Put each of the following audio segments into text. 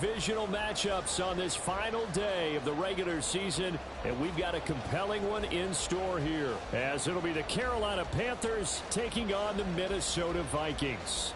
divisional matchups on this final day of the regular season, and we've got a compelling one in store here, as it'll be the Carolina Panthers taking on the Minnesota Vikings.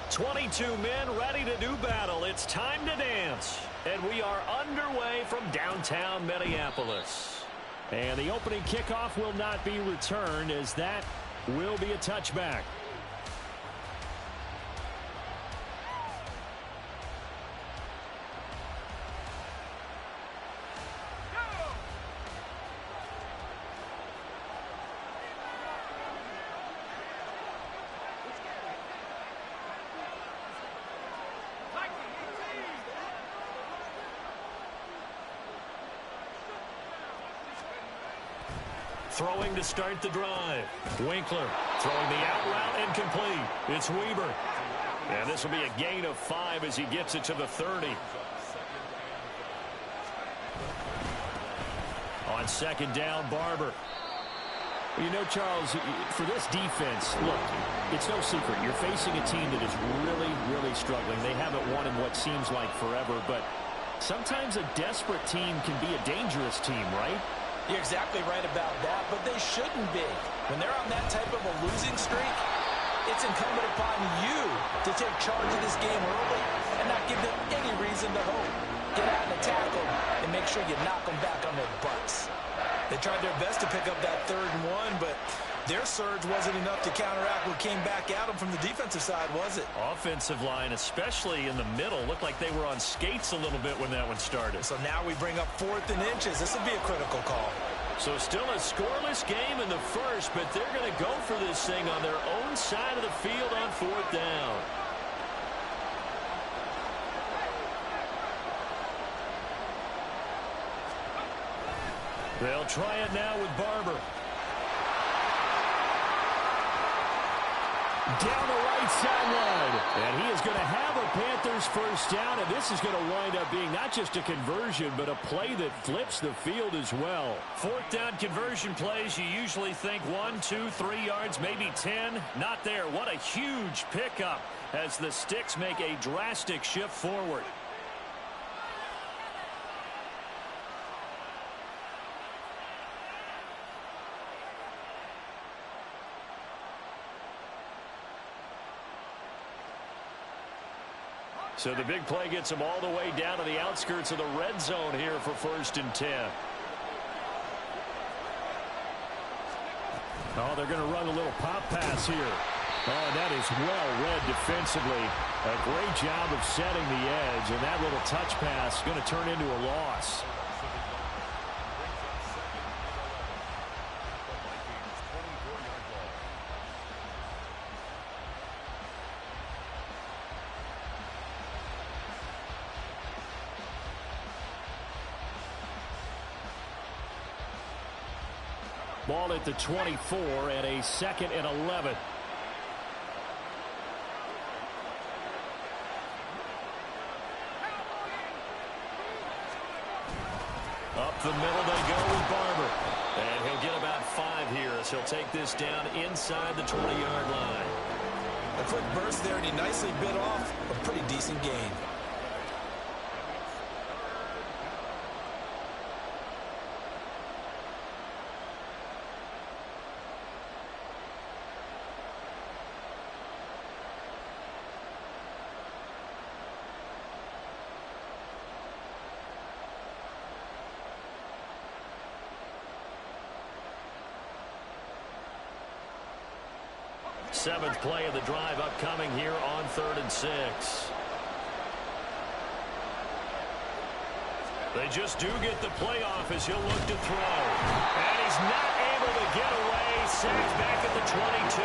"22 men ready to do battle. It's time to dance." And we are underway from downtown Minneapolis. And the opening kickoff will not be returned, as that will be a touchback. Throwing to start the drive. Winkler throwing the out route incomplete. It's Weber. And this will be a gain of 5 as he gets it to the 30. On second down, Barber. You know, Charles, for this defense, look, it's no secret. You're facing a team that is really, really struggling. They haven't won in what seems like forever, but sometimes a desperate team can be a dangerous team, right? You're exactly right about that, but they shouldn't be. When they're on that type of a losing streak, it's incumbent upon you to take charge of this game early and not give them any reason to hope. Get out and attack them and make sure you knock them back on their butts. They tried their best to pick up that 3rd and 1, but their surge wasn't enough to counteract what came back at them from the defensive side, was it? Offensive line, especially in the middle, looked like they were on skates a little bit when that one started. So now we bring up 4th and inches. This will be a critical call. So still a scoreless game in the first, but they're going to go for this thing on their own side of the field on 4th down. They'll try it now with Barber. Down the right sideline. And he is going to have a Panthers first down, and this is going to wind up being not just a conversion, but a play that flips the field as well. 4th down conversion plays, you usually think 1, 2, 3 yards, maybe 10. Not there. What a huge pickup as the Sticks make a drastic shift forward. So the big play gets them all the way down to the outskirts of the red zone here for 1st and 10. Oh, they're going to run a little pop pass here. Oh, that is well read defensively. A great job of setting the edge, and that little touch pass is going to turn into a loss. Ball at the 24 and a 2nd and 11. Up the middle they go with Barber. And he'll get about 5 here as he'll take this down inside the 20-yard line. A quick burst there, and he nicely bit off a pretty decent gain. Seventh play of the drive upcoming here on 3rd and 6. They just do get the playoff as he'll look to throw. And he's not able to get away. Sacked back at the 22.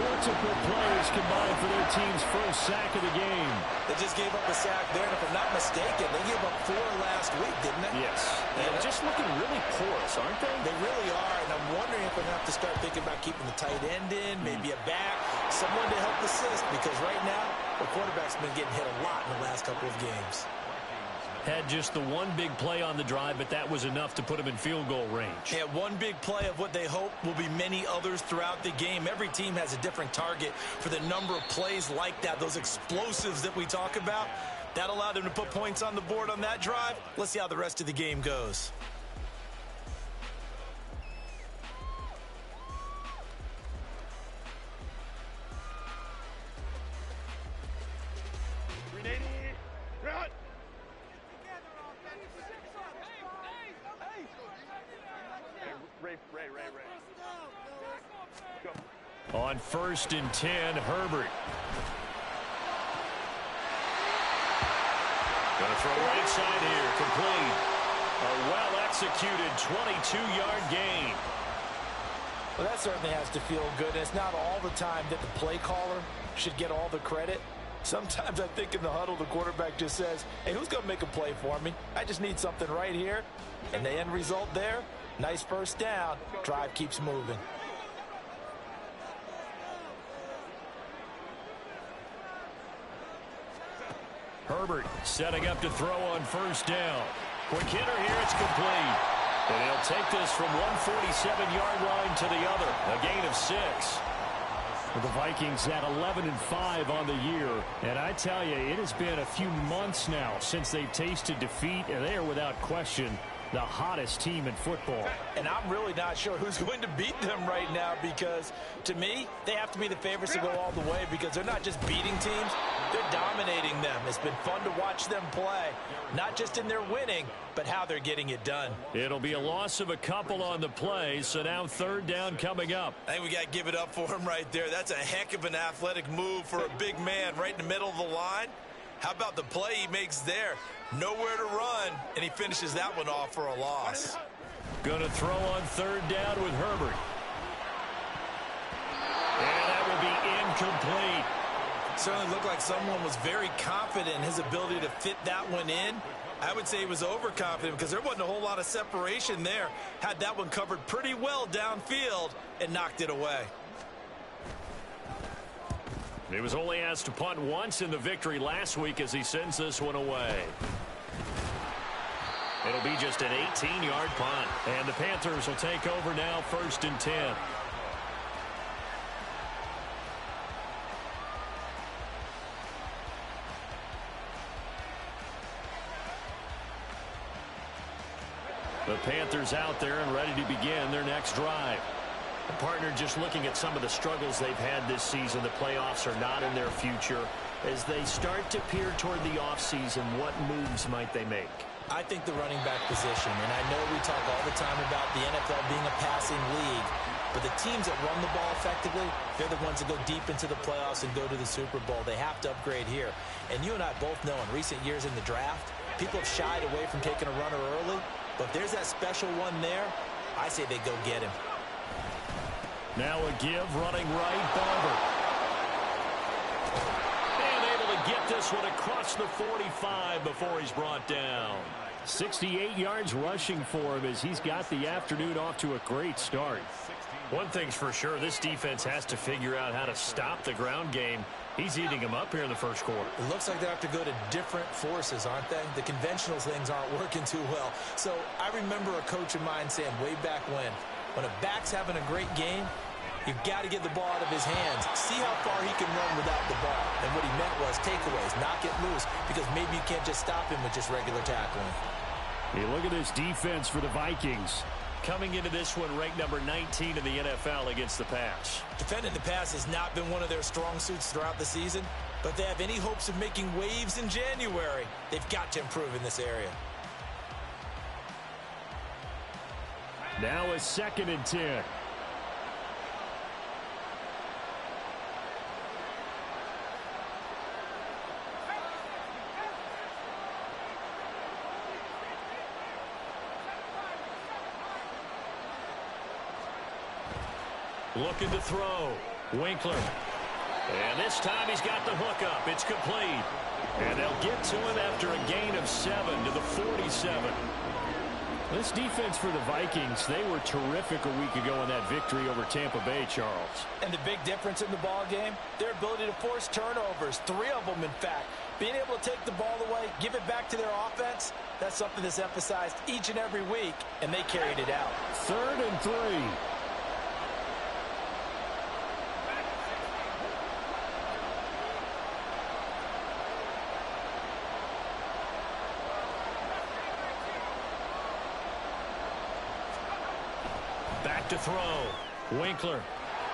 More Multiple players combined for their team's first sack of the game. They just gave up a sack there, and if I'm not mistaken, they gave up 4 last week, didn't they? Yes. And just looking really porous, aren't they? They really are, and I'm wondering if we're going to have to start thinking about keeping the tight end in, maybe a back, someone to help assist, because right now, the quarterback's been getting hit a lot in the last couple of games. Had just the one big play on the drive, but that was enough to put him in field goal range. Yeah, one big play of what they hope will be many others throughout the game. Every team has a different target for the number of plays like that, those explosives that we talk about. That allowed them to put points on the board on that drive. Let's see how the rest of the game goes. On 1st and 10, Herbert. Going to throw right side here, complete. A well-executed 22-yard gain. Well, that certainly has to feel good. And it's not all the time that the play caller should get all the credit. Sometimes I think in the huddle, the quarterback just says, hey, who's going to make a play for me? I just need something right here. And the end result there, nice first down. Drive keeps moving. Herbert setting up to throw on 1st down. Quick hitter here, it's complete. And he'll take this from 147-yard line to the other. A gain of 6. The Vikings at 11-5 on the year. And I tell you, it has been a few months now since they've tasted defeat, and they are without question the hottest team in football. And I'm really not sure who's going to beat them right now, because to me, they have to be the favorites to go all the way, because they're not just beating teams, they're dominating them. It's been fun to watch them play, not just in their winning, but how they're getting it done. It'll be a loss of a couple on the play, so now 3rd down coming up. I think we got to give it up for him right there. That's a heck of an athletic move for a big man right in the middle of the line. How about the play he makes there? Nowhere to run, and he finishes that one off for a loss. Going to throw on 3rd down with Herbert. And that will be incomplete. Certainly looked like someone was very confident in his ability to fit that one in. I would say he was overconfident, because there wasn't a whole lot of separation there. Had that one covered pretty well downfield and knocked it away. He was only asked to punt once in the victory last week as he sends this one away. It'll be just an 18-yard punt. And the Panthers will take over now, 1st and 10. The Panthers out there and ready to begin their next drive. The partner just looking at some of the struggles they've had this season. The playoffs are not in their future. As they start to peer toward the offseason, what moves might they make? I think the running back position, and I know we talk all the time about the NFL being a passing league, but the teams that run the ball effectively, they're the ones that go deep into the playoffs and go to the Super Bowl. They have to upgrade here. And you and I both know in recent years in the draft, people have shied away from taking a runner early, but if there's that special one there, I say they go get him. Now a give, running right, Barber. And able to get this one across the 45 before he's brought down. 68 yards rushing for him as he's got the afternoon off to a great start. One thing's for sure, this defense has to figure out how to stop the ground game. He's eating them up here in the first quarter. It looks like they have to go to different forces, aren't they? The conventional things aren't working too well. So I remember a coach of mine saying way back when a back's having a great game, you've got to get the ball out of his hands. See how far he can run without the ball. And what he meant was takeaways, knock it loose, because maybe you can't just stop him with just regular tackling. Hey, look at this defense for the Vikings. Coming into this one ranked number 19 in the NFL against the pass. Defending the pass has not been one of their strong suits throughout the season, but if they have any hopes of making waves in January, they've got to improve in this area. Now a 2nd and 10. Looking to throw. Winkler And this time he's got the hook up. It's complete. And they'll get to him after a gain of 7 to the 47. This defense for the Vikings, they were terrific a week ago in that victory over Tampa Bay, Charles. And the big difference in the ball game, their ability to force turnovers, 3 of them, in fact. Being able to take the ball away, give it back to their offense, that's something that's emphasized each and every week, and they carried it out. 3rd and 3. Back to throw. Winkler.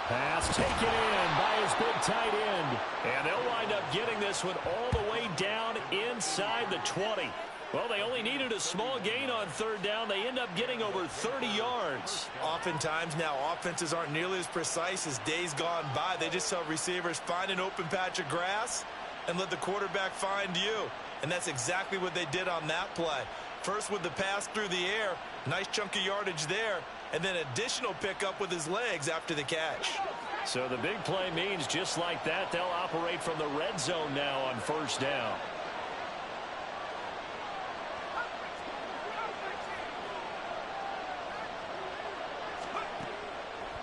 Pass taken in by his big tight end. And they'll wind up getting this one all the way down inside the 20. Well, they only needed a small gain on 3rd down. They end up getting over 30 yards. Oftentimes now, offenses aren't nearly as precise as days gone by. They just tell receivers, find an open patch of grass and let the quarterback find you. And that's exactly what they did on that play. First with the pass through the air, nice chunk of yardage there, and then additional pickup with his legs after the catch. So the big play means just like that, they'll operate from the red zone now on 1st down.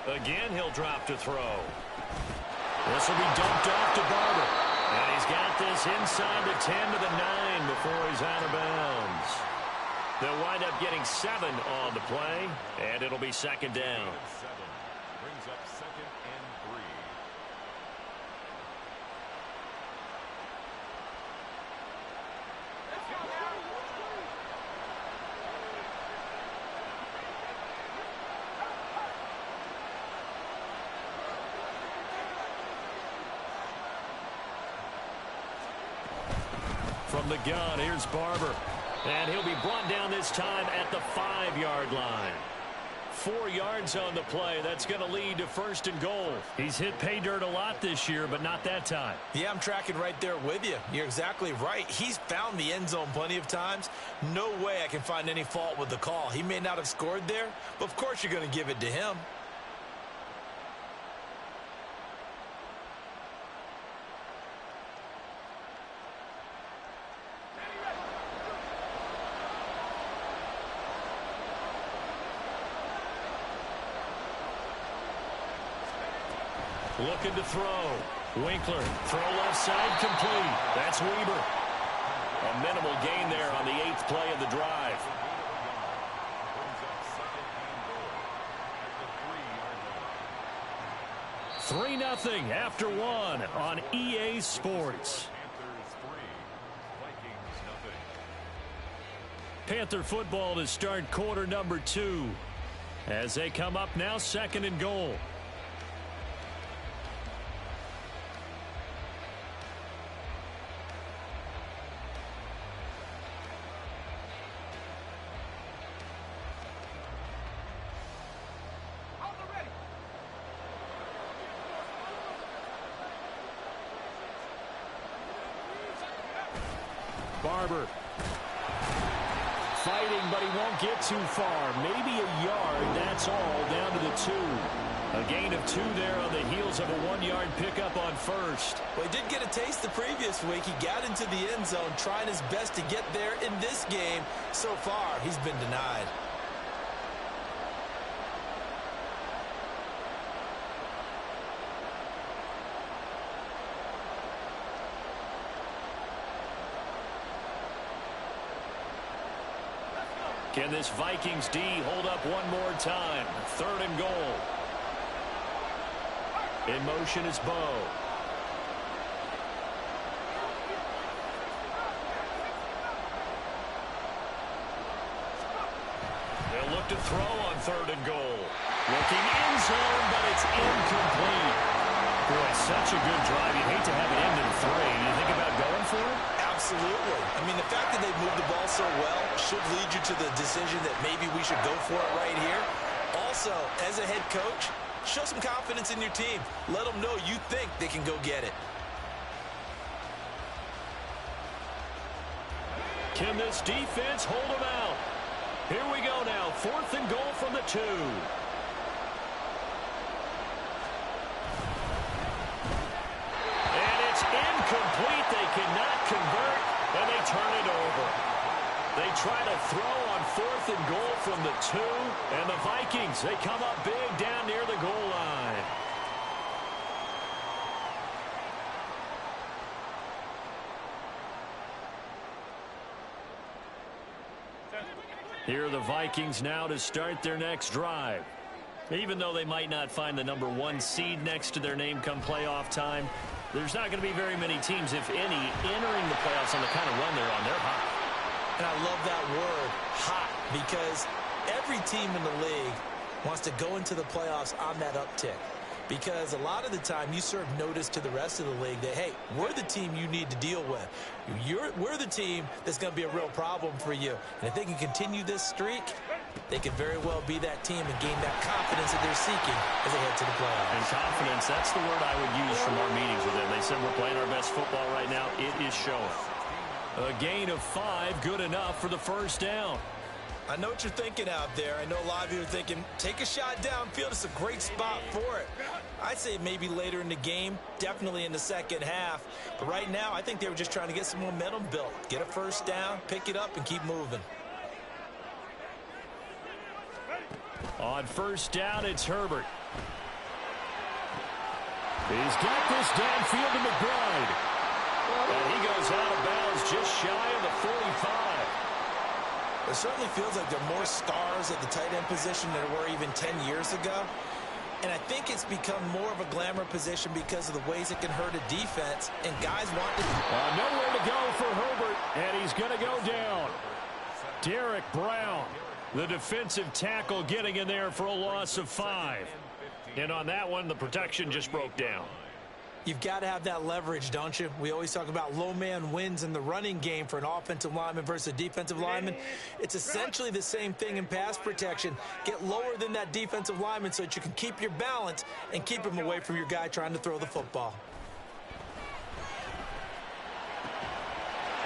Again, he'll drop to throw. This will be dumped off to Barber. And he's got this inside the 10 to the 9 before he's out of bounds. They'll wind up getting 7 on the play, and it'll be 2nd down. Brings up 2nd and 3. From the gun, here's Barber. And he'll be brought down this time at the 5-yard line. 4 yards on the play. That's going to lead to 1st and goal. He's hit pay dirt a lot this year, but not that time. Yeah, I'm tracking right there with you. You're exactly right. He's found the end zone plenty of times. No way I can find any fault with the call. He may not have scored there, but of course you're going to give it to him. Looking to throw. Winkler. Throw left side complete. That's Weber. A minimal gain there on the 8th play of the drive. Brings up 2nd and goal at the 3-yard line. 3-0 after 1 on EA Sports. Panthers 3, Vikings nothing. Panther football to start quarter number 2. As they come up now, 2nd and goal. Barber. Fighting, but he won't get too far. Maybe a yard, that's all, down to the 2. A gain of 2 there on the heels of a 1-yard pickup on 1st. Well, he did get a taste the previous week. He got into the end zone, trying his best to get there in this game. So far, he's been denied. Can this Vikings D hold up one more time? 3rd and goal. In motion is Bo. They'll look to throw on 3rd and goal. Looking end zone, but it's incomplete. Boy, such a good drive. You hate to have it end in 3. Do you think about going for it? Absolutely. I mean, the fact that they've moved the ball so well should lead you to the decision that maybe we should go for it right here. Also, as a head coach, show some confidence in your team. Let them know you think they can go get it. Can this defense hold them out? Here we go now. 4th and goal from the 2. try to throw on 4th and goal from the 2. And the Vikings, they come up big down near the goal line. Here are the Vikings now to start their next drive. Even though they might not find the #1 seed next to their name come playoff time, there's not going to be very many teams, if any, entering the playoffs on the kind of run they're on. They're hot. And I love that word, hot, because every team in the league wants to go into the playoffs on that uptick. Because a lot of the time you serve notice to the rest of the league that, hey, we're the team you need to deal with. We're the team that's going to be a real problem for you. And if they can continue this streak, they could very well be that team and gain that confidence that they're seeking as they head to the playoffs. And confidence, that's the word I would use from our meetings with them. They said we're playing our best football right now. It is showing. A gain of 5, good enough for the first down. I know what you're thinking out there. I know a lot of you are thinking, take a shot downfield. It's a great spot for it. I'd say maybe later in the game, definitely in the second half. But right now, I think they were just trying to get some momentum built. Get a first down, pick it up, and keep moving. On first down, it's Herbert. He's got this downfield to McBride. And he goes out of bounds just shy of the 45. It certainly feels like there are more stars at the tight end position than there were even 10 years ago. And I think it's become more of a glamour position because of the ways it can hurt a defense. And guys want to... Nowhere to go for Herbert, and he's going to go down. Derek Brown, the defensive tackle, getting in there for a loss of 5. And on that one, the protection just broke down. You've got to have that leverage, don't you? We always talk about low man wins in the running game for an offensive lineman versus a defensive lineman. It's essentially the same thing in pass protection. Get lower than that defensive lineman so that you can keep your balance and keep him away from your guy trying to throw the football.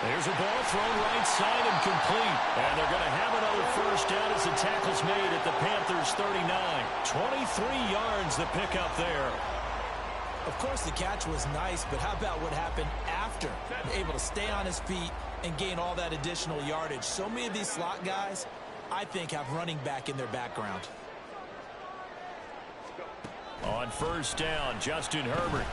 There's a ball thrown right side and complete. And they're going to have another first down as the tackle's made at the Panthers' 39. 23 yards the pickup there. Of course, the catch was nice, but how about what happened after? Able to stay on his feet and gain all that additional yardage. So many of these slot guys, I think, have running back in their background. On first down, Justin Herbert.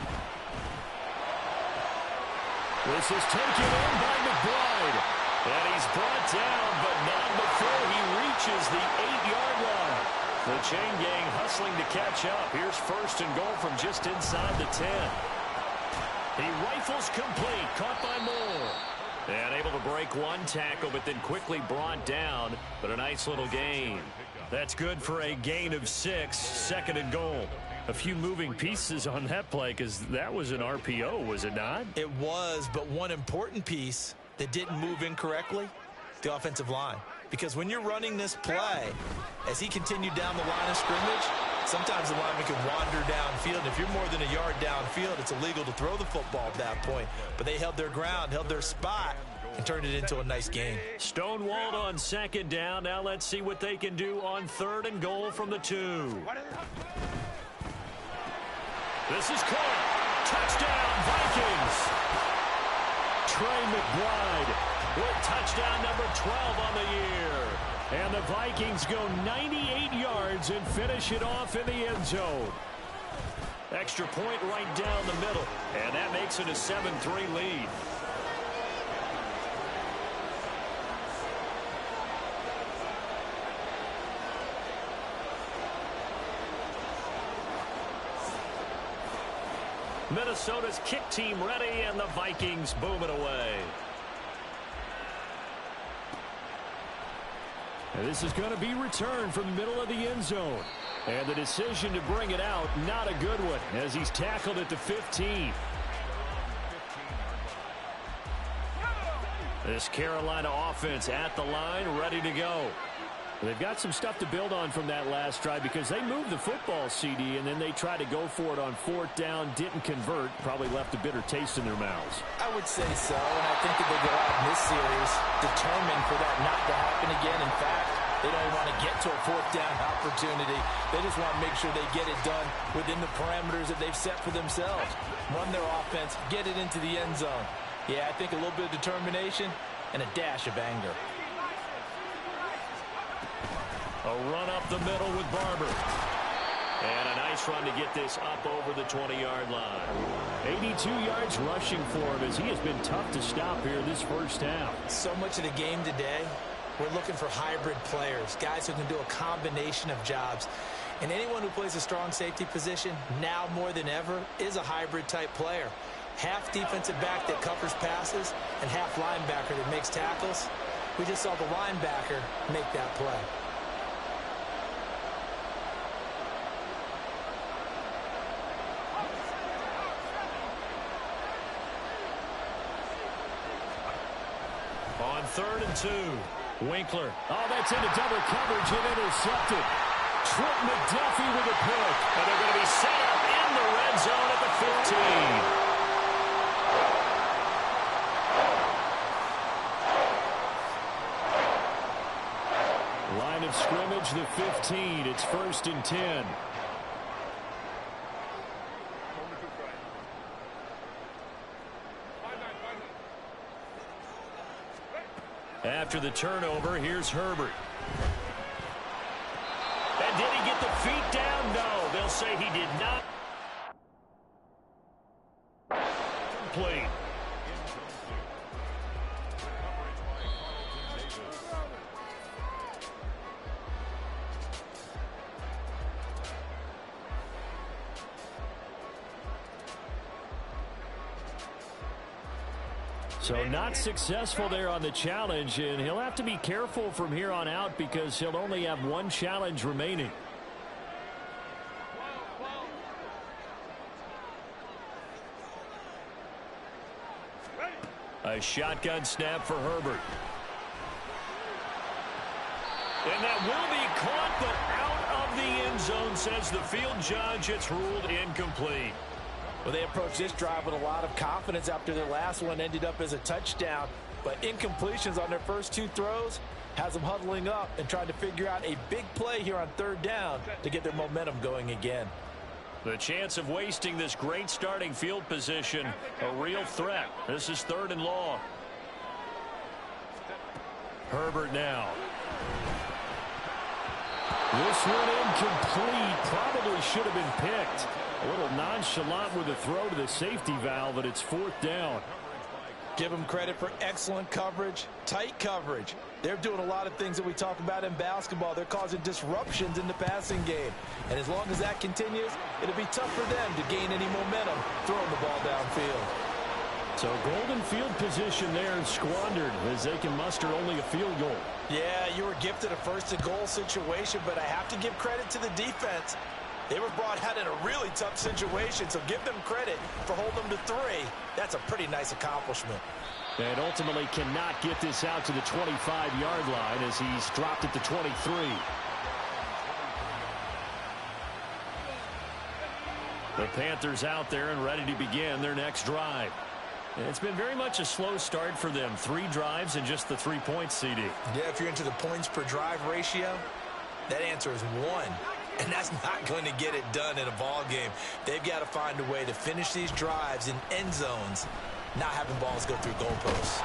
This is taken in by McBride. And he's brought down, but not before he reaches the 8-yard line. The chain gang hustling to catch up. Here's first and goal from just inside the 10. He rifles complete, caught by Moore. And able to break one tackle, but then quickly brought down. But a nice little gain. That's good for a gain of 6, second and goal. A few moving pieces on that play because that was an RPO, was it not? It was, but one important piece that didn't move incorrectly, the offensive line. Because when you're running this play, as he continued down the line of scrimmage, sometimes the lineman can wander downfield. If you're more than a yard downfield, it's illegal to throw the football at that point. But they held their ground, held their spot, and turned it into a nice game. Stonewalled on second down. Now let's see what they can do on third and goal from the 2. This is caught. Touchdown, Vikings. Trey McBride with touchdown number 12 on the year. And the Vikings go 98 yards and finish it off in the end zone. Extra point right down the middle. And that makes it a 7-3 lead. Minnesota's kick team ready, and the Vikings boom it away. And this is going to be returned from the middle of the end zone. And the decision to bring it out, not a good one, as he's tackled at the 15. This Carolina offense at the line, ready to go. They've got some stuff to build on from that last drive because they moved the football, CD, and then they tried to go for it on fourth down, didn't convert, probably left a bitter taste in their mouths. I would say so, and I think that they go out in this series determined for that not to happen again. In fact, they don't even want to get to a fourth down opportunity. They just want to make sure they get it done within the parameters that they've set for themselves. Run their offense, get it into the end zone. Yeah, I think a little bit of determination and a dash of anger. A run up the middle with Barber. And a nice run to get this up over the 20-yard line. 82 yards rushing for him as he has been tough to stop here this first half. So much of the game today, we're looking for hybrid players, guys who can do a combination of jobs. And anyone who plays a strong safety position, now more than ever, is a hybrid-type player. Half defensive back that covers passes and half linebacker that makes tackles. We just saw the linebacker make that play. On 3rd and 2, Winkler. Oh, that's into double coverage and intercepted. Trent McDuffie with a pick. And they're going to be set up in the red zone at the 15. Line of scrimmage, the 15. It's 1st and 10. After the turnover, here's Herbert. And did he get the feet down? No, they'll say he did not. Complete. So not successful there on the challenge, and he'll have to be careful from here on out because he'll only have one challenge remaining. A shotgun snap for Herbert. And that will be caught, but out of the end zone, says the field judge. It's ruled incomplete. Well, they approached this drive with a lot of confidence after their last one ended up as a touchdown. But incompletions on their first 2 throws has them huddling up and trying to figure out a big play here on 3rd down to get their momentum going again. The chance of wasting this great starting field position, a real threat. This is 3rd and long. Herbert now. This one incomplete. Probably should have been picked. A little nonchalant with a throw to the safety valve, and it's 4th down. Give them credit for excellent coverage, tight coverage. They're doing a lot of things that we talk about in basketball. They're causing disruptions in the passing game. And as long as that continues, it'll be tough for them to gain any momentum throwing the ball downfield. So golden field position there squandered as they can muster only a field goal. Yeah, you were gifted a 1st and goal situation, but I have to give credit to the defense. They were brought out in a really tough situation, so give them credit for holding them to 3. That's a pretty nice accomplishment. And ultimately cannot get this out to the 25-yard line as he's dropped at the 23. The Panthers out there and ready to begin their next drive. It's been very much a slow start for them. 3 drives and just the 3 points, CD. Yeah, if you're into the points per drive ratio, that answer is 1. And that's not going to get it done in a ball game. They've got to find a way to finish these drives in end zones, not having balls go through goalposts.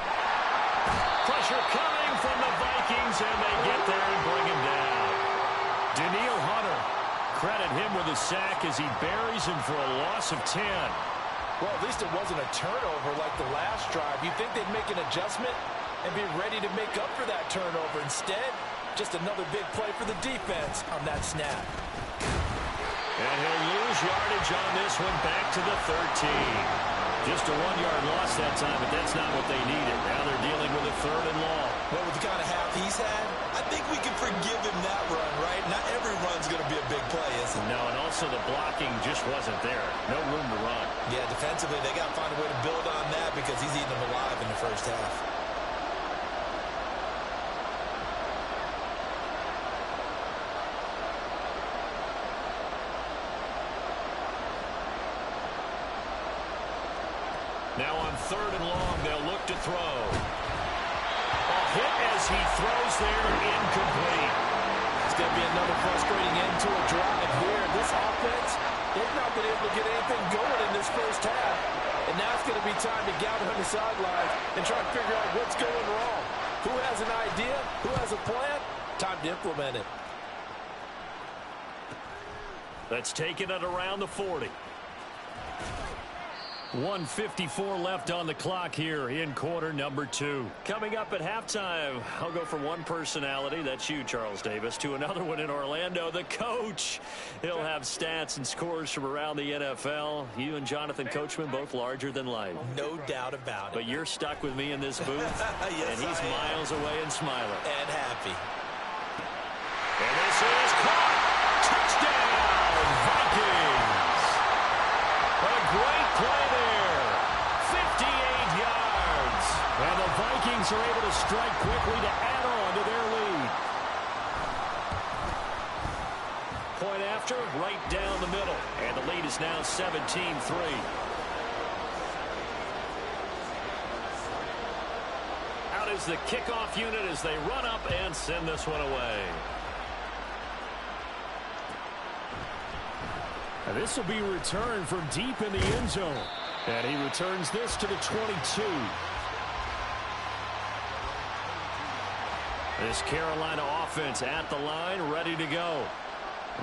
Pressure coming from the Vikings, and they get there and bring him down. Daniil Hunter, credit him with a sack as he buries him for a loss of 10. Well, at least it wasn't a turnover like the last drive. You'd think they'd make an adjustment and be ready to make up for that turnover. Instead, just another big play for the defense on that snap. And he'll lose yardage on this one, back to the 13. Just a 1-yard loss that time, but that's not what they needed. Now they're dealing with a 3rd and long. Well, with the kind of half he's had, I think we can forgive him that run, right? Not every run's going to be a big play, is it? No, and also the blocking just wasn't there. No room to run. Yeah, defensively, they got to find a way to build on that because he's eating them alive in the first half. Now on 3rd and long, they'll look to throw. A hit as he throws there, incomplete. It's going to be another frustrating end to a drive here. This offense, they've not been able to get anything going in this first half. And now it's going to be time to gather on the sidelines and try to figure out what's going wrong. Who has an idea? Who has a plan? Time to implement it. That's taken at around the 40. 1:54 left on the clock here in quarter number 2. Coming up at halftime, I'll go from one personality, that's you, Charles Davis, to another one in Orlando, the coach. He'll have stats and scores from around the NFL. You and Jonathan Coachman both larger than life. No doubt about it. But you're stuck with me in this booth, yes, and he's miles away and smiling. And happy. And this is caught. Touchdown, Vikings. A great play there. 58 yards. And the Vikings are able to strike quickly to add on to their lead. Point after, right down the middle. And the lead is now 17-3. Out is the kickoff unit as they run up and send this one away. And this will be returned from deep in the end zone. And he returns this to the 22. This Carolina offense at the line, ready to go.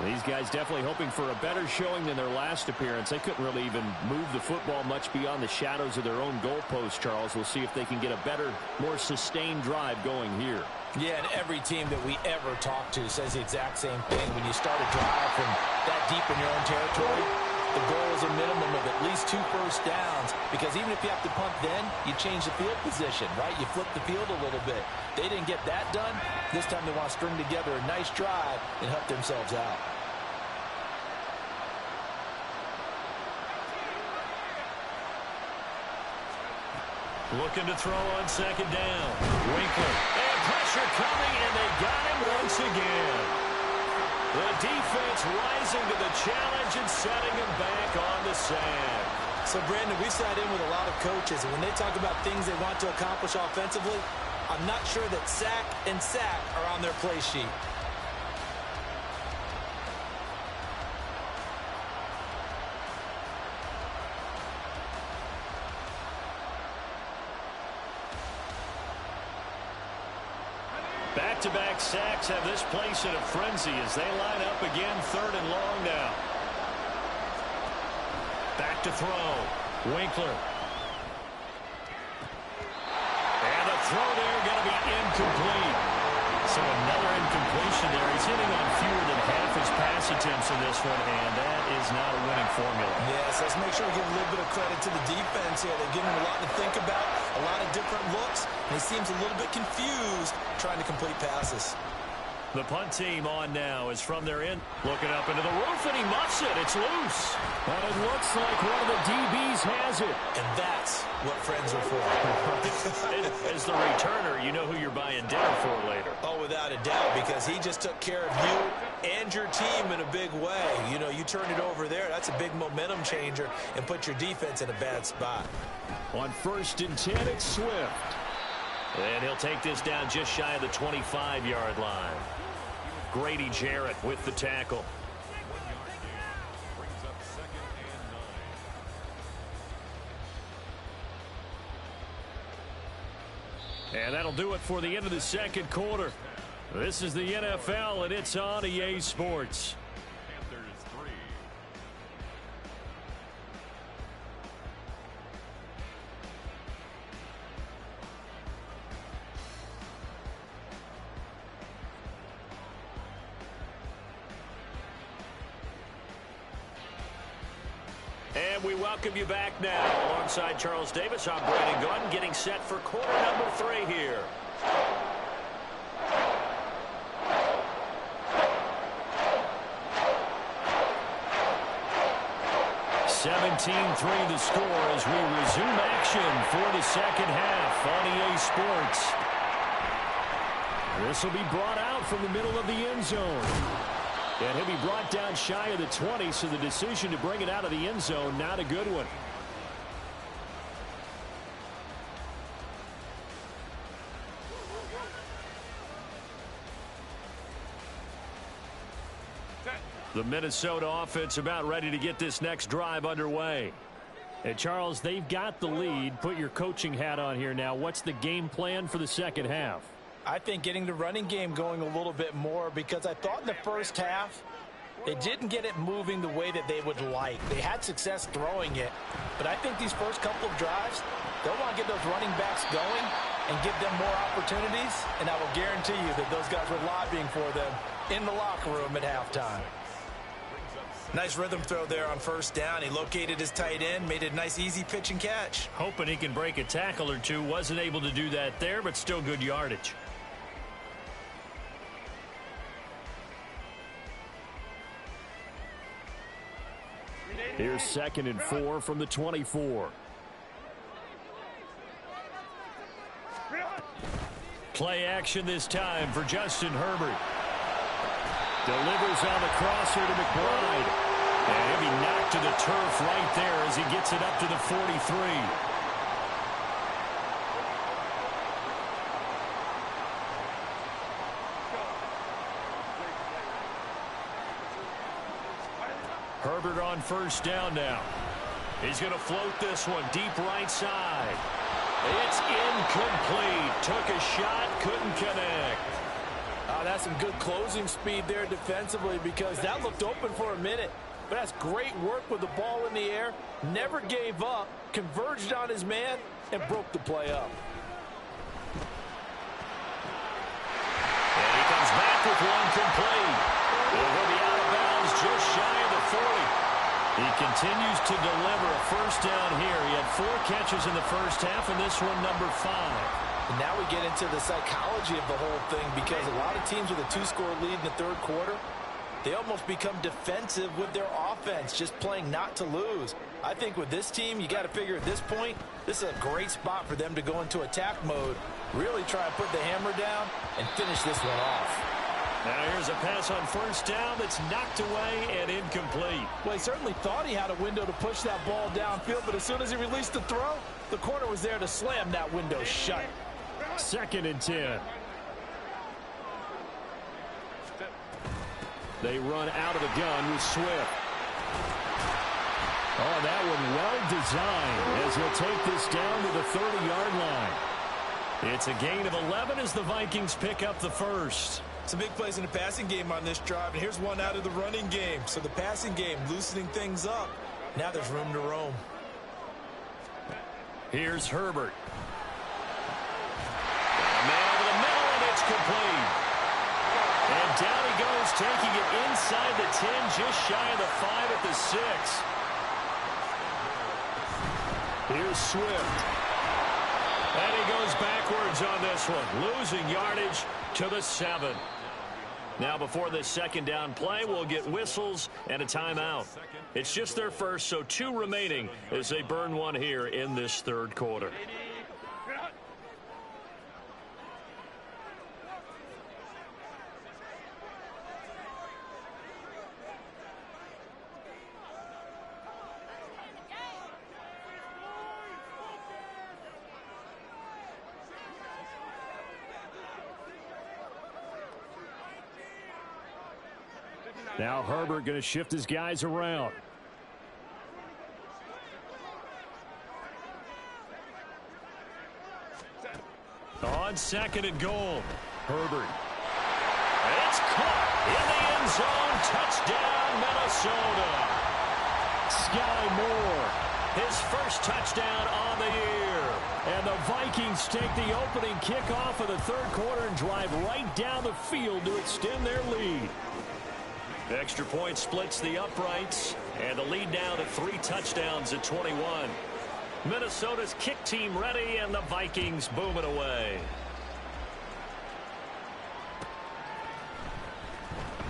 These guys definitely hoping for a better showing than their last appearance. They couldn't really even move the football much beyond the shadows of their own goalpost, Charles. We'll see if they can get a better, more sustained drive going here. Yeah, and every team that we ever talk to says the exact same thing. When you start a drive from that deep in your own territory, the goal is a minimum of at least 2 first downs, because even if you have to punt then, you change the field position, right? You flip the field a little bit. They didn't get that done. This time they want to string together a nice drive and help themselves out. Looking to throw on second down. Winkler. And pressure coming, and they got him once again. The defense rising to the challenge and setting him back on the sand. So, Brandon, we sat in with a lot of coaches, and when they talk about things they want to accomplish offensively, I'm not sure that sack and sack are on their play sheet. Back-to-back sacks have this place in a frenzy as they line up again, 3rd and long now. Back to throw. Winkler. And the throw there going to be incomplete. So another incompletion there. He's hitting on fewer than half his pass attempts in this one, and that is not a winning formula. Yes, let's make sure we give a little bit of credit to the defense here. They've given him a lot to think about, a lot of different looks, and he seems a little bit confused trying to complete passes. The punt team on now is from their end. Looking up into the roof, and he muffs it. It's loose. But it looks like one of the DBs has it. And that's what friends are for. As the returner, you know who you're buying dinner for later. Oh, without a doubt, because he just took care of you and your team in a big way. You know, you turn it over there, that's a big momentum changer and put your defense in a bad spot. On 1st and 10, it's Swift. And he'll take this down just shy of the 25-yard line. Grady Jarrett with the tackle. Brings up 2nd and 9. And that'll do it for the end of the second quarter. This is the NFL, and it's on EA Sports. Panthers 3. And we welcome you back now. Alongside Charles Davis, I'm Brandon Gunn, getting set for quarter number 3 here. (17-3) the score as we resume action for the second half on EA Sports. This will be brought out from the middle of the end zone. And he'll be brought down shy of the 20, so the decision to bring it out of the end zone, not a good one. The Minnesota offense about ready to get this next drive underway. And Charles, they've got the lead. Put your coaching hat on here now. What's the game plan for the second half? I think getting the running game going a little bit more, because I thought in the first half They didn't get it moving the way that they would like. They had success throwing it, but I think these first couple of drives, they'll want to get those running backs going and give them more opportunities, and I will guarantee you that those guys were lobbying for them in the locker room at halftime. Nice rhythm throw there on first down. He located his tight end, made it a nice easy pitch and catch. Hoping he can break a tackle or two. Wasn't able to do that there, but still good yardage. Here's 2nd and 4 from the 24. Play action this time for Justin Herbert. Delivers on the crosser to McBride. And he'll be knocked to the turf right there as he gets it up to the 43. Herbert on first down now. He's going to float this one deep right side. It's incomplete. Took a shot, couldn't connect. That's some good closing speed there defensively because that looked open for a minute. But that's great work with the ball in the air. Never gave up, converged on his man, and broke the play up. And he comes back with one complete. He'll be out of bounds just shy of the 40. He continues to deliver a first down here. He had 4 catches in the first half, and this one number 5. And now we get into the psychology of the whole thing because a lot of teams with a 2-score lead in the third quarter, they almost become defensive with their offense, just playing not to lose. I think with this team, you got to figure at this point, this is a great spot for them to go into attack mode, really try and put the hammer down and finish this one off. Now here's a pass on first down that's knocked away and incomplete. Well, he certainly thought he had a window to push that ball downfield, but as soon as he released the throw, the corner was there to slam that window shut. 2nd and 10. They run out of the gun with Swift. Oh, that one well designed as he'll take this down to the 30-yard line. It's a gain of 11 as the Vikings pick up the first. Some big plays in the passing game on this drive, and here's one out of the running game. So the passing game loosening things up. Now there's room to roam. Here's Herbert. Man over the middle, and it's complete. And down he goes, taking it inside the 10, just shy of the 5 at the 6. Here's Swift. And he goes backwards on this one, losing yardage to the 7. Now before this second down play, we'll get whistles and a timeout. It's just their first, so 2 remaining as they burn one here in this third quarter. Now Herbert going to shift his guys around. On 2nd and goal, Herbert. It's caught in the end zone. Touchdown, Minnesota. Sky Moore, His first touchdown on the year. and the Vikings take the opening kickoff of the third quarter and drive right down the field to extend their lead. Extra point splits the uprights, and the lead now to 3 touchdowns at 21. Minnesota's kick team ready, and the Vikings booming away.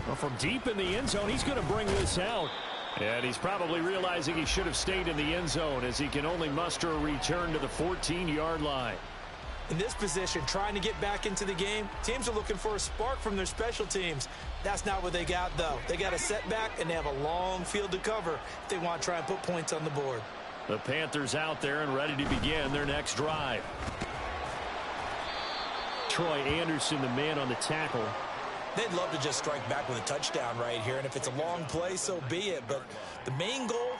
Well, from deep in the end zone, he's going to bring this out. And he's probably realizing he should have stayed in the end zone as he can only muster a return to the 14-yard line. In this position, trying to get back into the game, teams are looking for a spark from their special teams. That's not what they got, though. They got a setback, and they have a long field to cover if they want to try and put points on the board. The Panthers out there and ready to begin their next drive. Troy Anderson, the man on the tackle. They'd love to just strike back with a touchdown right here, and if it's a long play, so be it. But the main goal,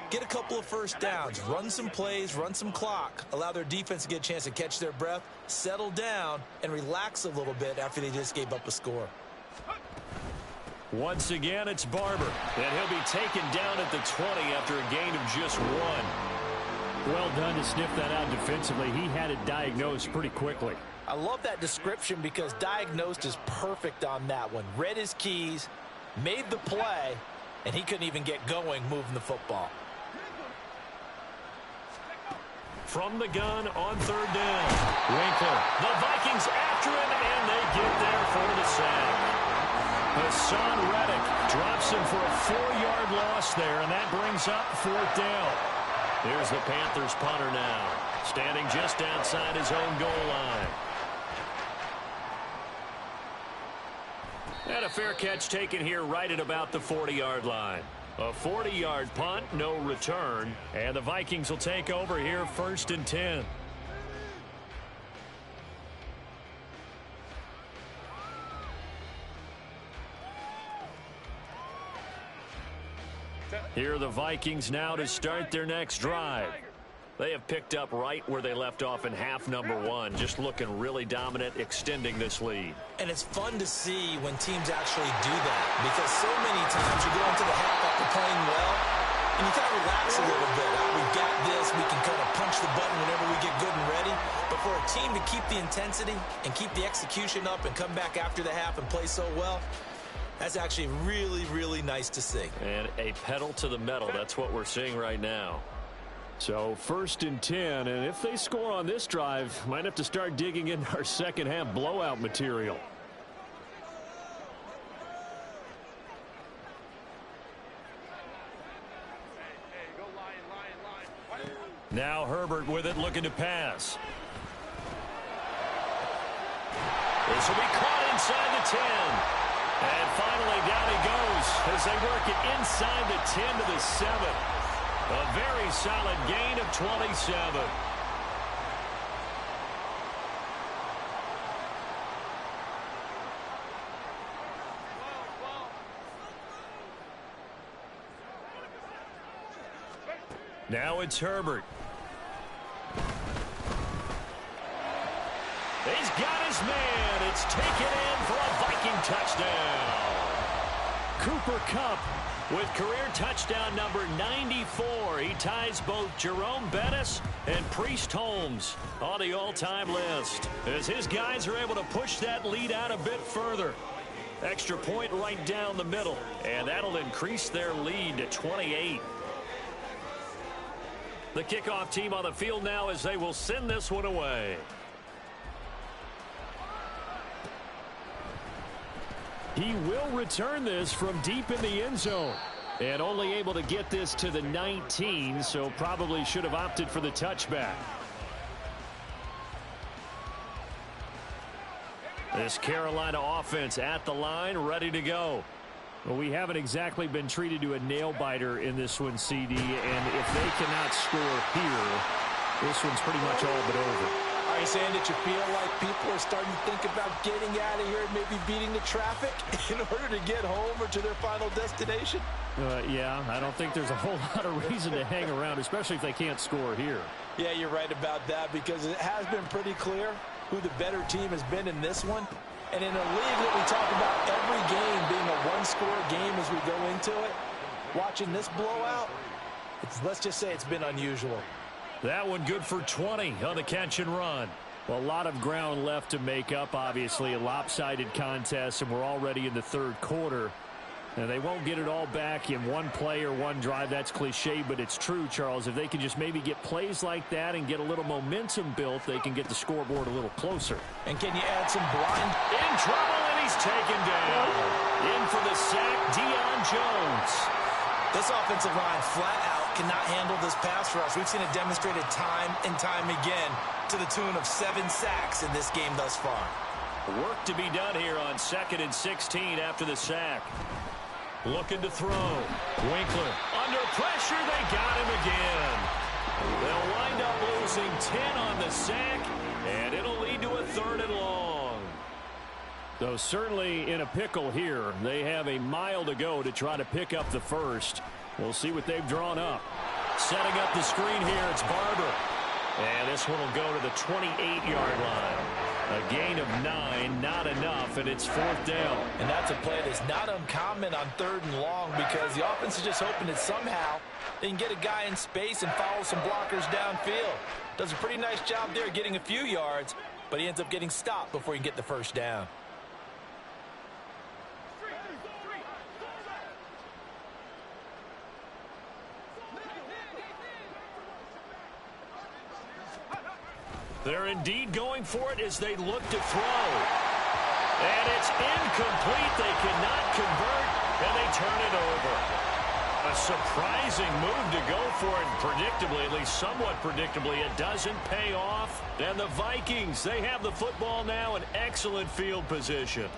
get a couple of first downs, run some plays, run some clock, allow their defense to get a chance to catch their breath, settle down, and relax a little bit after they just gave up a score. Once again, it's Barber. And he'll be taken down at the 20 after a gain of just 1. Well done to sniff that out defensively. He had it diagnosed pretty quickly. I love that description because diagnosed is perfect on that one. Read his keys, made the play, and he couldn't even get going moving the football. From the gun on 3rd down. Winkler. The Vikings after him, and they get there for the sack. Hassan Reddick drops him for a 4-yard loss there, and that brings up 4th down. Here's the Panthers punter now, standing just outside his own goal line. And a fair catch taken here right at about the 40-yard line. A 40-yard punt, no return, and the Vikings will take over here 1st and 10. Here are the Vikings now to start their next drive. They have picked up right where they left off in half number 1, just looking really dominant, extending this lead. And it's fun to see when teams actually do that, because so many times you go into the half after playing well, and you kind of relax a little bit. We've got this. We can kind of punch the button whenever we get good and ready. But for a team to keep the intensity and keep the execution up and come back after the half and play so well, that's actually really, really nice to see. And a pedal to the metal. That's what we're seeing right now. So 1st and 10, and if they score on this drive, might have to start digging into our second half blowout material. Now Herbert with it, looking to pass. This will be caught inside the 10. And finally down he goes as they work it inside the 10 to the 7. A very solid gain of 27. Now it's Herbert. He's got his man. It's taken in for a Viking touchdown. Cooper Kupp with career touchdown number 94. He ties both Jerome Bettis and Priest Holmes on the all-time list, as his guys are able to push that lead out a bit further. Extra point right down the middle, and that'll increase their lead to 28. The kickoff team on the field now as they will send this one away. He will return this from deep in the end zone. And only able to get this to the 19, so probably should have opted for the touchback. This Carolina offense at the line, ready to go. Well, we haven't exactly been treated to a nail-biter in this one, CD, and if they cannot score here, this one's pretty much all but over. Are you saying that you feel like people are starting to think about getting out of here and maybe beating the traffic in order to get home or to their final destination? Yeah, I don't think there's a whole lot of reason to hang around, especially if they can't score here. Yeah, you're right about that, because it has been pretty clear who the better team has been in this one. And in a league that we talk about every game being a one-score game as we go into it, watching this blowout, let's just say it's been unusual. That one good for 20 on the catch and run. Well, a lot of ground left to make up, obviously. A lopsided contest, and we're already in the 3rd quarter. And they won't get it all back in one play or one drive. That's cliche, but it's true, Charles. If they can just maybe get plays like that and get a little momentum built, they can get the scoreboard a little closer. And can you add some blind? In trouble, and he's taken down. In for the sack, Deion Jones. This offensive line flat out cannot handle this pass rush. We've seen it demonstrated time and time again to the tune of 7 sacks in this game thus far. Work to be done here on 2nd and 16 after the sack. Looking to throw. Winkler under pressure. They got him again. They'll wind up losing 10 on the sack, and it'll lead to a 3rd and long. So certainly in a pickle here. They have a mile to go to try to pick up the first. We'll see what they've drawn up. Setting up the screen here, it's Barber. And this one will go to the 28-yard line. A gain of 9, not enough, and it's 4th down. And that's a play that's not uncommon on 3rd and long because the offense is just hoping that somehow they can get a guy in space and follow some blockers downfield. Does a pretty nice job there getting a few yards, but he ends up getting stopped before he can get the 1st down. They're indeed going for it as they look to throw. And it's incomplete. They cannot convert, and they turn it over. A surprising move to go for it. Predictably, at least somewhat predictably, it doesn't pay off. And the Vikings, they have the football now in excellent field position.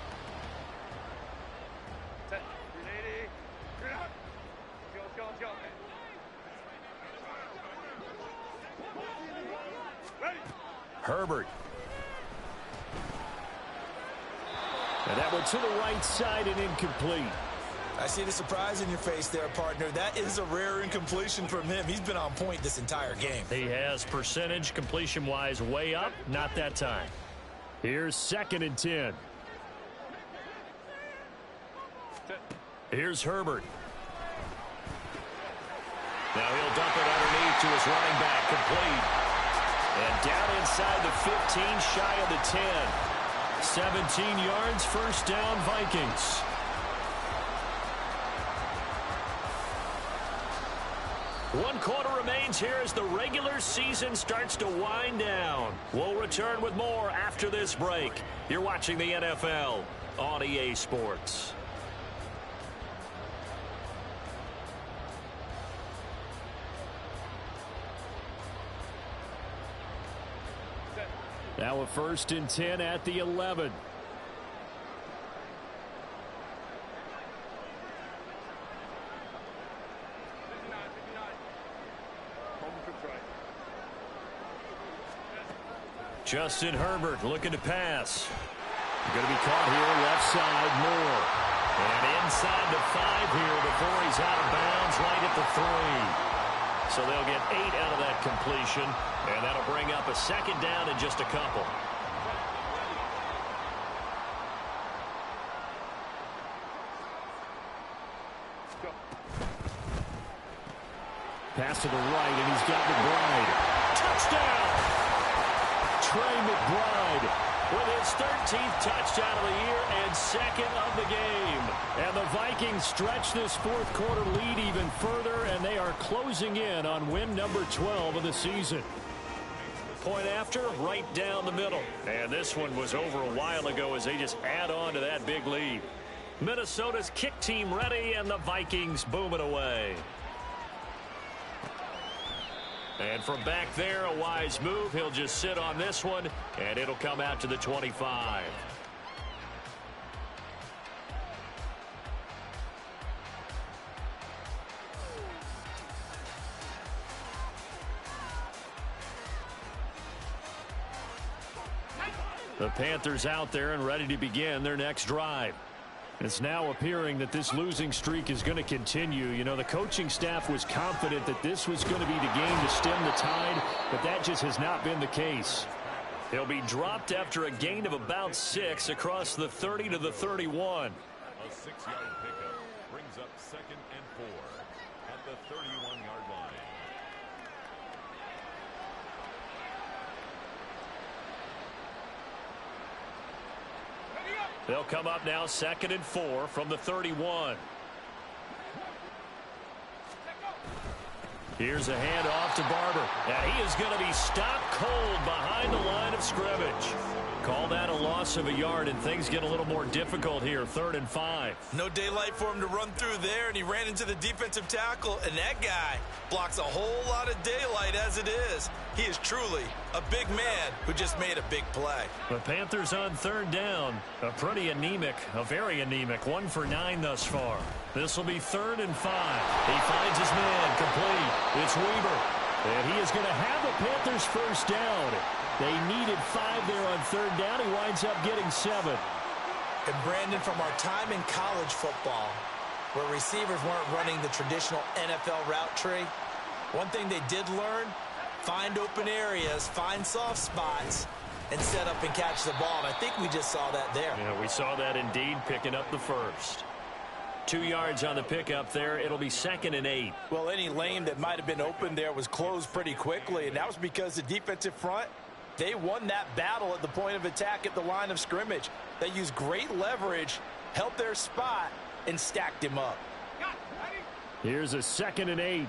Herbert. And that one to the right side and incomplete. I see the surprise in your face there, partner. That is a rare incompletion from him. He's been on point this entire game. He has percentage completion-wise way up, not that time. Here's 2nd and 10. Here's Herbert. Now he'll dump it underneath to his running back, complete. And down inside the 15, shy of the 10. 17 yards, 1st down, Vikings. One quarter remains here as the regular season starts to wind down. We'll return with more after this break. You're watching the NFL on EA Sports. Now a 1st and 10 at the 11. Justin Herbert looking to pass. Going to be caught here, left side, Moore. And inside the 5 here before he's out of bounds, right at the 3. So they'll get 8 out of that completion, and that'll bring up a 2nd down in just a couple. Pass to the right, and he's got McBride. Touchdown! Trey McBride with his 13th touchdown of the year and 2nd of the game. And the Vikings stretch this 4th quarter lead even further, and they are closing in on win number 12 of the season. Point after, right down the middle. And this one was over a while ago as they just add on to that big lead. Minnesota's kick team ready, and the Vikings boom it away. And from back there, a wise move. He'll just sit on this one, and it'll come out to the 25. The Panthers out there and ready to begin their next drive. It's now appearing that this losing streak is going to continue. You know, the coaching staff was confident that this was going to be the game to stem the tide, but that just has not been the case. He'll be dropped after a gain of about 6 across the 30 to the 31. A 6-yard pickup brings up 2nd and 4 at the 31-yard line. They'll come up now 2nd and 4 from the 31. Here's a handoff to Barber. And he is going to be stopped cold behind the line of scrimmage. Call that a loss of a yard, and things get a little more difficult here. 3rd and 5. No daylight for him to run through there, and he ran into the defensive tackle, and that guy blocks a whole lot of daylight as it is. He is truly a big man who just made a big play. The Panthers on 3rd down. A very anemic 1 for 9 thus far. This will be 3rd and 5. He finds his man complete. It's Weaver. And he is going to have the Panthers first down. They needed 5 there on 3rd down. He winds up getting 7. And Brandon, from our time in college football, where receivers weren't running the traditional NFL route tree, one thing they did learn, find open areas, find soft spots, and set up and catch the ball. And I think we just saw that there. Yeah, we saw that indeed, picking up the first. 2 yards on the pickup there. It'll be 2nd and 8. Well, any lane that might have been open there was closed pretty quickly, and that was because the defensive front, they won that battle at the point of attack at the line of scrimmage. They used great leverage, held their spot, and stacked him up. Here's a 2nd and 8.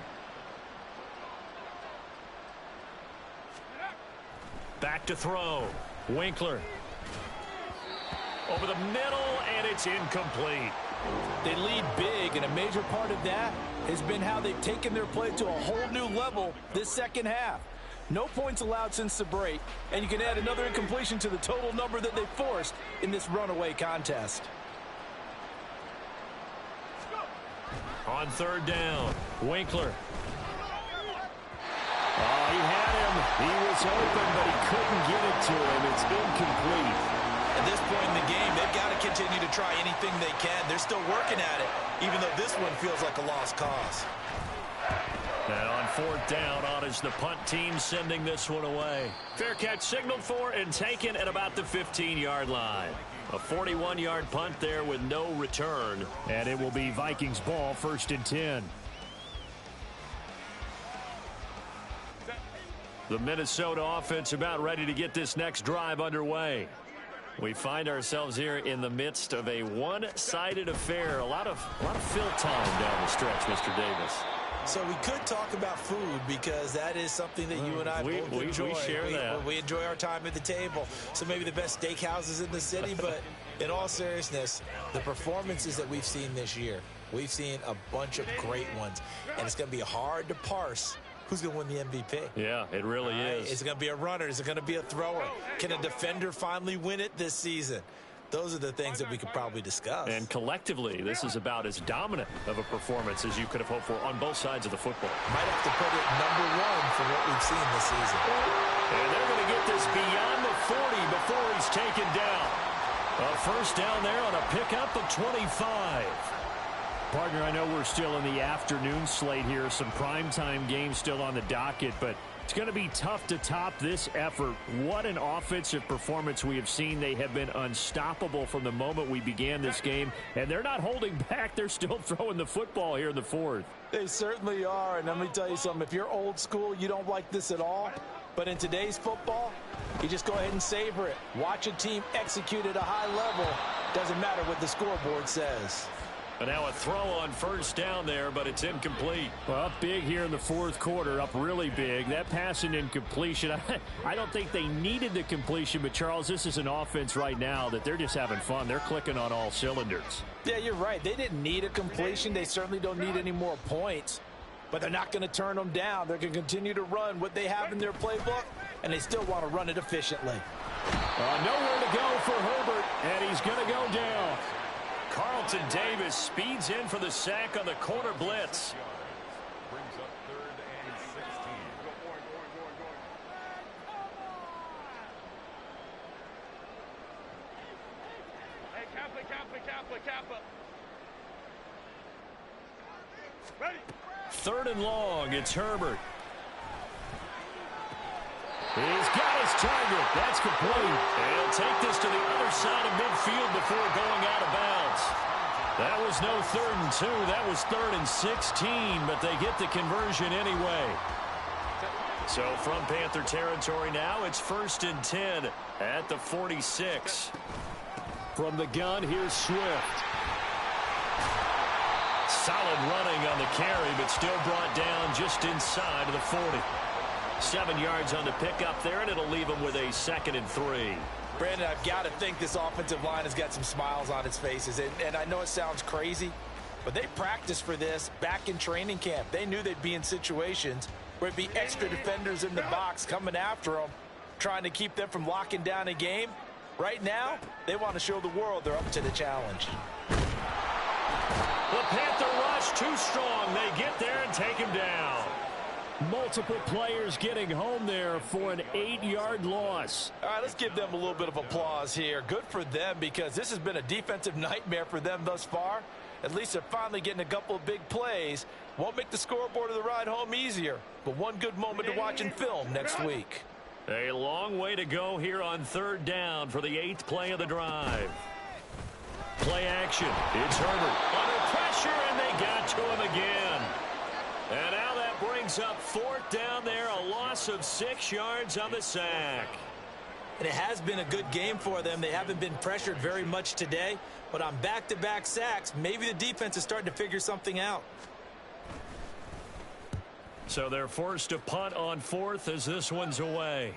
Back to throw. Winkler. Over the middle, and it's incomplete. They lead big, and a major part of that has been how they've taken their play to a whole new level this second half. No points allowed since the break, and you can add another incompletion to the total number that they forced in this runaway contest. On 3rd down, Winkler. Oh, he had him. He was open, but he couldn't get it to him. It's incomplete. At this point in the game, they've got to continue to try anything they can. They're still working at it, even though this one feels like a lost cause. And on 4th down, on is the punt team sending this one away. Fair catch signaled for and taken at about the 15-yard line. A 41-yard punt there with no return. And it will be Vikings ball, 1st and 10. The Minnesota offense about ready to get this next drive underway. We find ourselves here in the midst of a one-sided affair. A lot of fill time down the stretch, Mr. Davis. So we could talk about food because that is something that you and I both enjoy. We share that. We enjoy our time at the table. So maybe the best steakhouses in the city, but in all seriousness, the performances that we've seen this year, we've seen a bunch of great ones, and it's going to be hard to parse who's going to win the MVP. Yeah, it really is. Is it going to be a runner? Is it going to be a thrower? Can a defender finally win it this season? Those are the things that we could probably discuss. And collectively, this is about as dominant of a performance as you could have hoped for on both sides of the football. Might have to put it #1 for what we've seen this season. And they're going to get this beyond the 40 before he's taken down. A 1st down there on a pickup of 25. Partner, I know we're still in the afternoon slate here. Some primetime games still on the docket, but it's going to be tough to top this effort. What an offensive performance we have seen. They have been unstoppable from the moment we began this game, and they're not holding back. They're still throwing the football here in the 4th. They certainly are, and let me tell you something. If you're old school, you don't like this at all. But in today's football, you just go ahead and savor it. Watch a team execute at a high level. Doesn't matter what the scoreboard says. And now a throw on 1st down there, but it's incomplete. Well, up big here in the 4th quarter, up really big. That pass and incompletion, I don't think they needed the completion, but Charles, this is an offense right now that they're just having fun. They're clicking on all cylinders. Yeah, you're right. They didn't need a completion. They certainly don't need any more points, but they're not going to turn them down. They're going to continue to run what they have in their playbook, and they still want to run it efficiently. Nowhere to go for Herbert, and he's going to go down. Carlton Davis speeds in for the sack on the corner blitz. Brings up 3rd and 16. Hey, Kappa. Ready? 3rd and long, it's Herbert. He's got his target. That's complete. And he'll take this to the other side of midfield before going out of bounds. That was no 3rd and 2. That was 3rd and 16, but they get the conversion anyway. So from Panther territory now, it's 1st and 10 at the 46. From the gun, here's Swift. Solid running on the carry, but still brought down just inside of the 40. 7 yards on the pickup there, and it'll leave him with a 2nd and 3. Brandon, I've got to think this offensive line has got some smiles on its faces. And I know it sounds crazy, but they practiced for this back in training camp. They knew they'd be in situations where it'd be extra defenders in the box coming after them, trying to keep them from locking down a game. Right now, they want to show the world they're up to the challenge. The Panther rush too strong. They get there and take him down. Multiple players getting home there for an 8-yard loss. All right, let's give them a little bit of applause here. Good for them because this has been a defensive nightmare for them thus far. At least they're finally getting a couple of big plays. Won't make the scoreboard of the ride home easier, but one good moment to watch in film next week. A long way to go here on third down for the 8th play of the drive. Play action. It's Herbert under pressure, and they got to him again. And now that brings up 4th down there, a loss of 6 yards on the sack. And it has been a good game for them. They haven't been pressured very much today, but on back-to-back sacks, maybe the defense is starting to figure something out. So they're forced to punt on 4th as this one's away.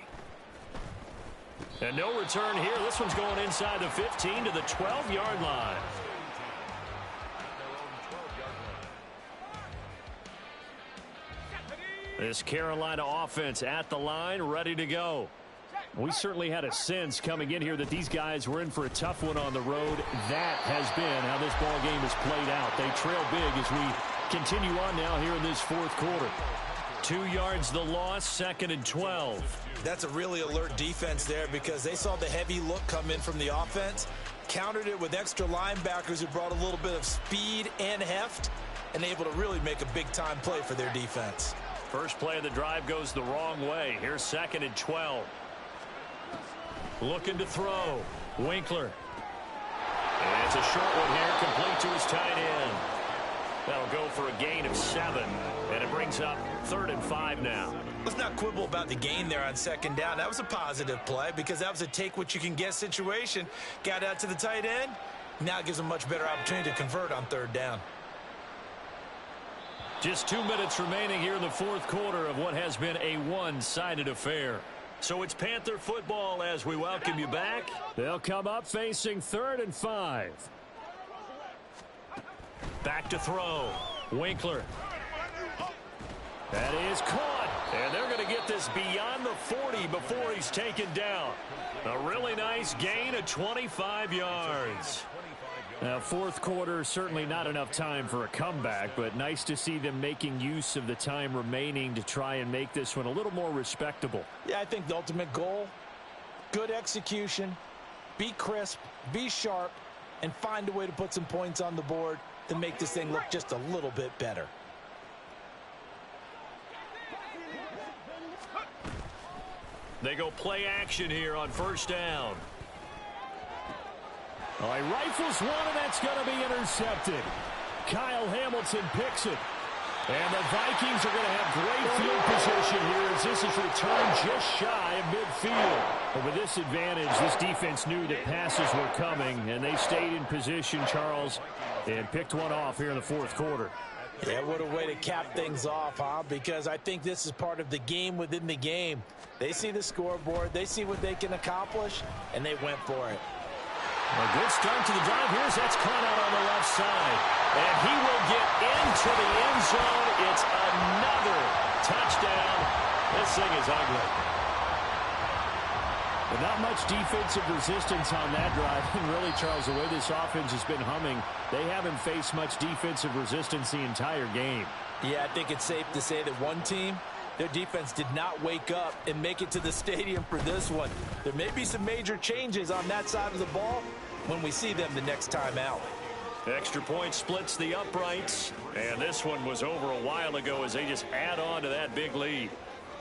And no return here. This one's going inside the 15 to the 12-yard line. This Carolina offense at the line, ready to go. We certainly had a sense coming in here that these guys were in for a tough one on the road. That has been how this ball game has played out. They trail big as we continue on now here in this 4th quarter. 2 yards the loss, 2nd and 12. That's a really alert defense there because they saw the heavy look come in from the offense, countered it with extra linebackers who brought a little bit of speed and heft, and able to really make a big-time play for their defense. First play of the drive goes the wrong way. Here's 2nd and 12. Looking to throw. Winkler. And it's a short one here, complete to his tight end. That'll go for a gain of 7, and it brings up 3rd and 5 now. Let's not quibble about the gain there on 2nd down. That was a positive play because that was a take-what-you-can-get situation. Got out to the tight end. Now it gives them a much better opportunity to convert on 3rd down. Just 2 minutes remaining here in the 4th quarter of what has been a one-sided affair. So it's Panther football as we welcome you back. They'll come up facing 3rd and 5. Back to throw. Winkler. That is caught. And they're going to get this beyond the 40 before he's taken down. A really nice gain of 25 yards. Now, 4th quarter, certainly not enough time for a comeback, but nice to see them making use of the time remaining to try and make this one a little more respectable. Yeah, I think the ultimate goal, good execution, be crisp, be sharp, and find a way to put some points on the board to make this thing look just a little bit better. They go play action here on 1st down. All right, rifles one, and that's going to be intercepted. Kyle Hamilton picks it. And the Vikings are going to have great field position here as this is returned just shy of midfield. But with this advantage, this defense knew that passes were coming, and they stayed in position, Charles, and picked one off here in the 4th quarter. Yeah, what a way to cap things off, huh? Because I think this is part of the game within the game. They see the scoreboard, they see what they can accomplish, and they went for it. A good start to the drive. Here's that's caught out on the left side. And he will get into the end zone. It's another touchdown. This thing is ugly. But not much defensive resistance on that drive. And really, Charles, the way this offense has been humming, they haven't faced much defensive resistance the entire game. Yeah, I think it's safe to say that one team, their defense did not wake up and make it to the stadium for this one. There may be some major changes on that side of the ball when we see them the next time out. Extra point splits the uprights. And this one was over a while ago as they just add on to that big lead.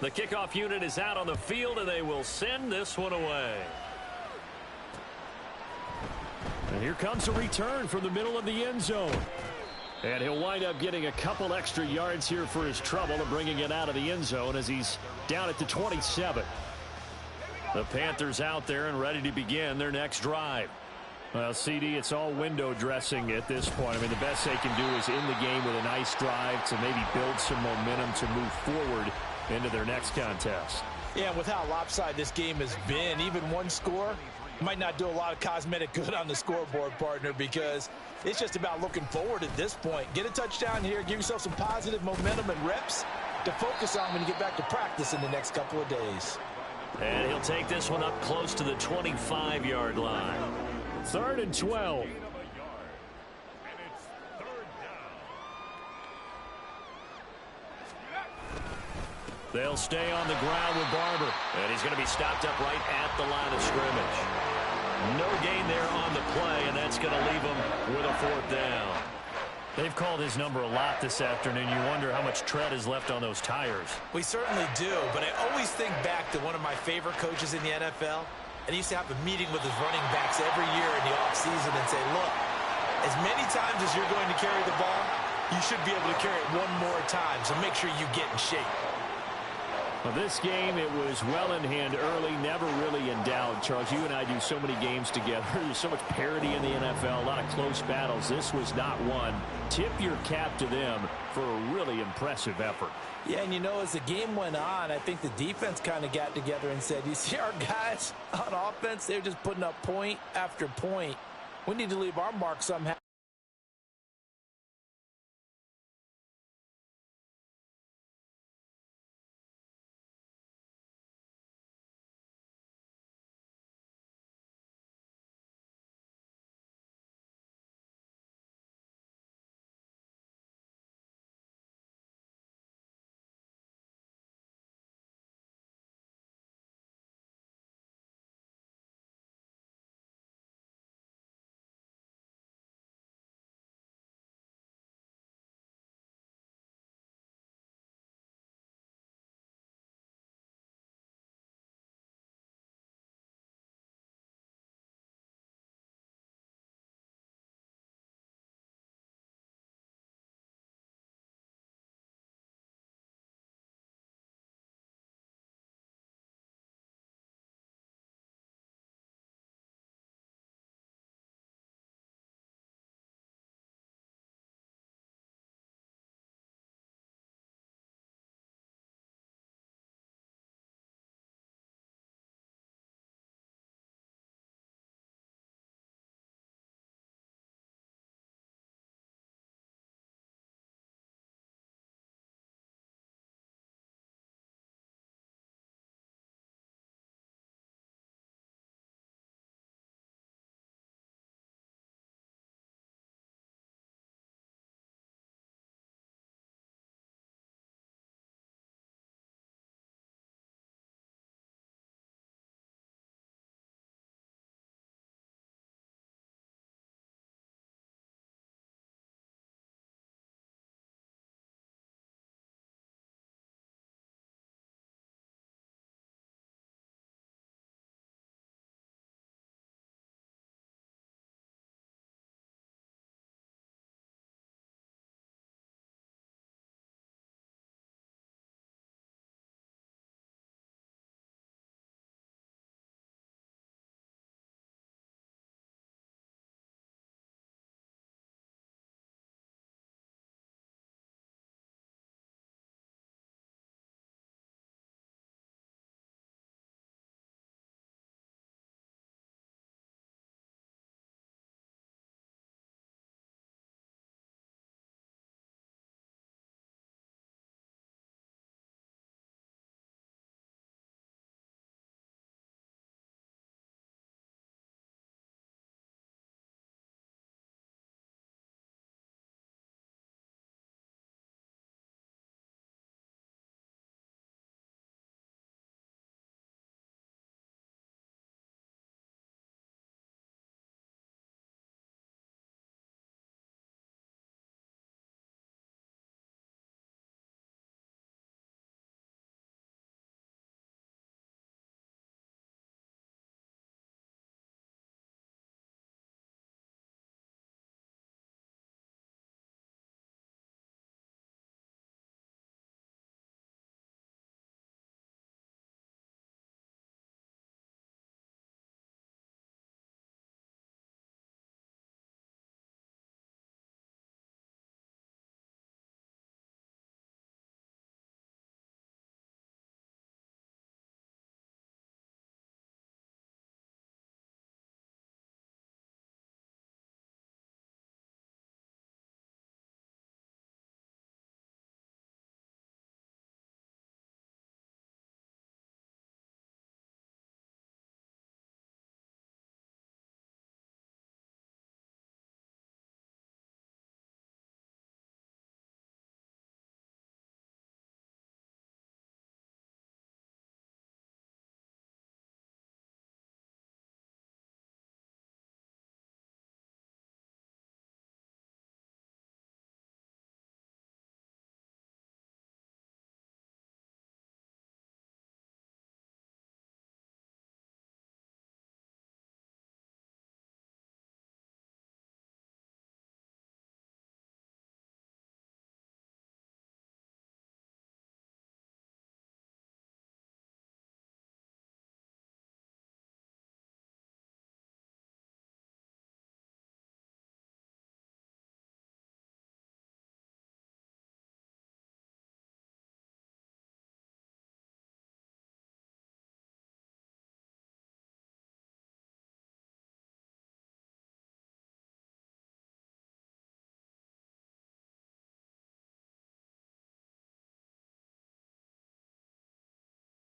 The kickoff unit is out on the field, and they will send this one away. And here comes a return from the middle of the end zone. And he'll wind up getting a couple extra yards here for his trouble and bringing it out of the end zone as he's down at the 27. The Panthers out there and ready to begin their next drive. Well, CD, it's all window dressing at this point. I mean, the best they can do is in the game with a nice drive to maybe build some momentum to move forward into their next contest. Yeah, with how lopsided this game has been, even one score might not do a lot of cosmetic good on the scoreboard, partner, because it's just about looking forward at this point. Get a touchdown here, give yourself some positive momentum and reps to focus on when you get back to practice in the next couple of days. And he'll take this one up close to the 25-yard line. 3rd and 12. They'll stay on the ground with Barber. And he's going to be stopped up right at the line of scrimmage. No gain there on the play, and that's going to leave him with a 4th down. They've called his number a lot this afternoon. You wonder how much tread is left on those tires. We certainly do, but I always think back to one of my favorite coaches in the NFL, and he used to have a meeting with his running backs every year in the offseason and say, look, as many times as you're going to carry the ball, you should be able to carry it one more time, so make sure you get in shape. Well, this game, it was well in hand early, never really in doubt. Charles, you and I do so many games together. There's so much parity in the NFL, a lot of close battles. This was not one. Tip your cap to them for a really impressive effort. Yeah, and you know, as the game went on, I think the defense kind of got together and said, you see our guys on offense, they're just putting up point after point. We need to leave our mark somehow.